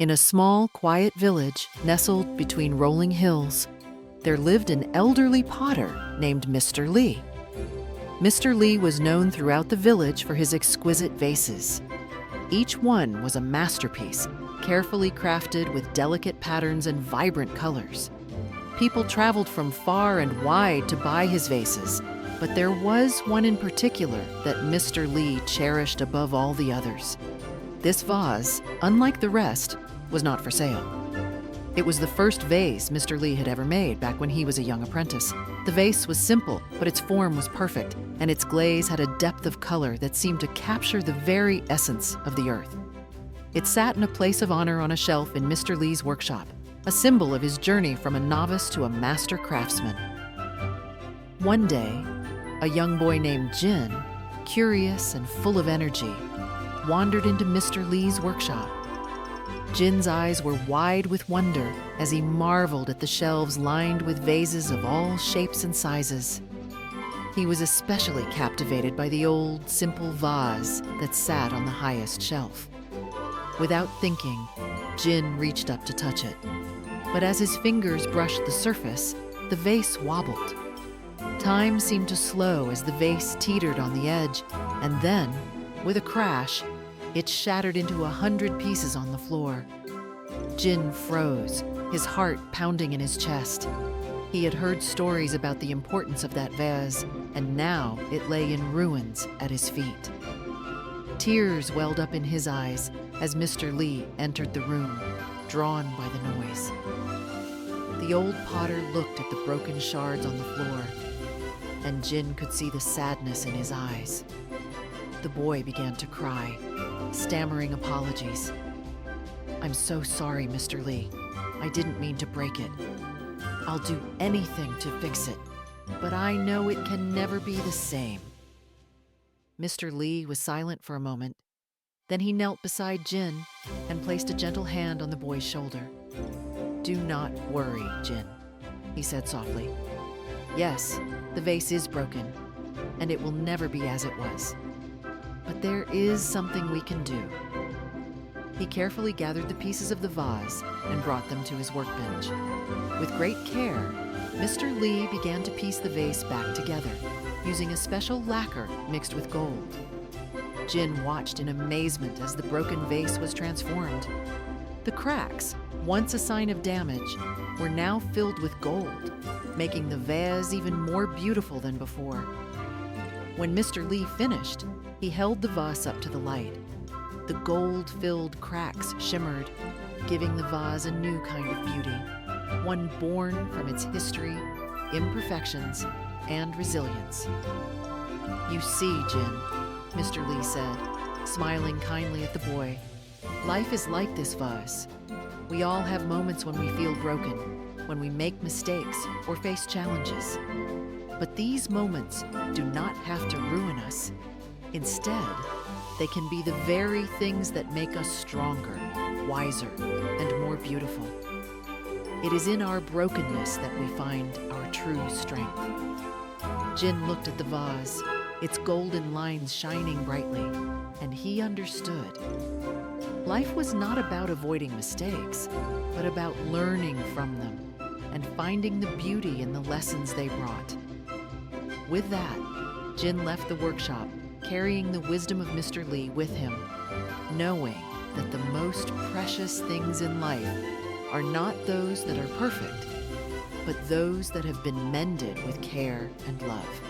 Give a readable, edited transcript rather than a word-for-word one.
In a small, quiet village nestled between rolling hills, there lived an elderly potter named Mr. Lee. Mr. Lee was known throughout the village for his exquisite vases. Each one was a masterpiece, carefully crafted with delicate patterns and vibrant colors. People traveled from far and wide to buy his vases, but there was one in particular that Mr. Lee cherished above all the others. This vase, unlike the rest, was not for sale. It was the first vase Mr. Lee had ever made back when he was a young apprentice. The vase was simple, but its form was perfect, and its glaze had a depth of color that seemed to capture the very essence of the earth. It sat in a place of honor on a shelf in Mr. Lee's workshop, a symbol of his journey from a novice to a master craftsman. One day, a young boy named Jin, curious and full of energy, wandered into Mr. Lee's workshop. Jin's eyes were wide with wonder as he marveled at the shelves lined with vases of all shapes and sizes. He was especially captivated by the old, simple vase that sat on the highest shelf. Without thinking, Jin reached up to touch it. But as his fingers brushed the surface, the vase wobbled. Time seemed to slow as the vase teetered on the edge, and then, with a crash, it shattered into 100 pieces on the floor. Jin froze, his heart pounding in his chest. He had heard stories about the importance of that vase, and now it lay in ruins at his feet. Tears welled up in his eyes as Mr. Lee entered the room, drawn by the noise. The old potter looked at the broken shards on the floor, and Jin could see the sadness in his eyes. The boy began to cry, stammering apologies. "I'm so sorry, Mr. Lee. I didn't mean to break it. I'll do anything to fix it, but I know it can never be the same." Mr. Lee was silent for a moment. Then he knelt beside Jin and placed a gentle hand on the boy's shoulder. "Do not worry, Jin," he said softly. "Yes, the vase is broken, and it will never be as it was. But there is something we can do." He carefully gathered the pieces of the vase and brought them to his workbench. With great care, Mr. Lee began to piece the vase back together, using a special lacquer mixed with gold. Jin watched in amazement as the broken vase was transformed. The cracks, once a sign of damage, were now filled with gold, making the vase even more beautiful than before. When Mr. Lee finished, he held the vase up to the light. The gold-filled cracks shimmered, giving the vase a new kind of beauty, one born from its history, imperfections, and resilience. "You see, Jin," Mr. Lee said, smiling kindly at the boy, "life is like this vase. We all have moments when we feel broken, when we make mistakes or face challenges. But these moments do not have to ruin us. Instead, they can be the very things that make us stronger, wiser, and more beautiful. It is in our brokenness that we find our true strength." Jin looked at the vase, its golden lines shining brightly, and he understood. Life was not about avoiding mistakes, but about learning from them and finding the beauty in the lessons they brought. With that, Jin left the workshop, carrying the wisdom of Mr. Lee with him, knowing that the most precious things in life are not those that are perfect, but those that have been mended with care and love.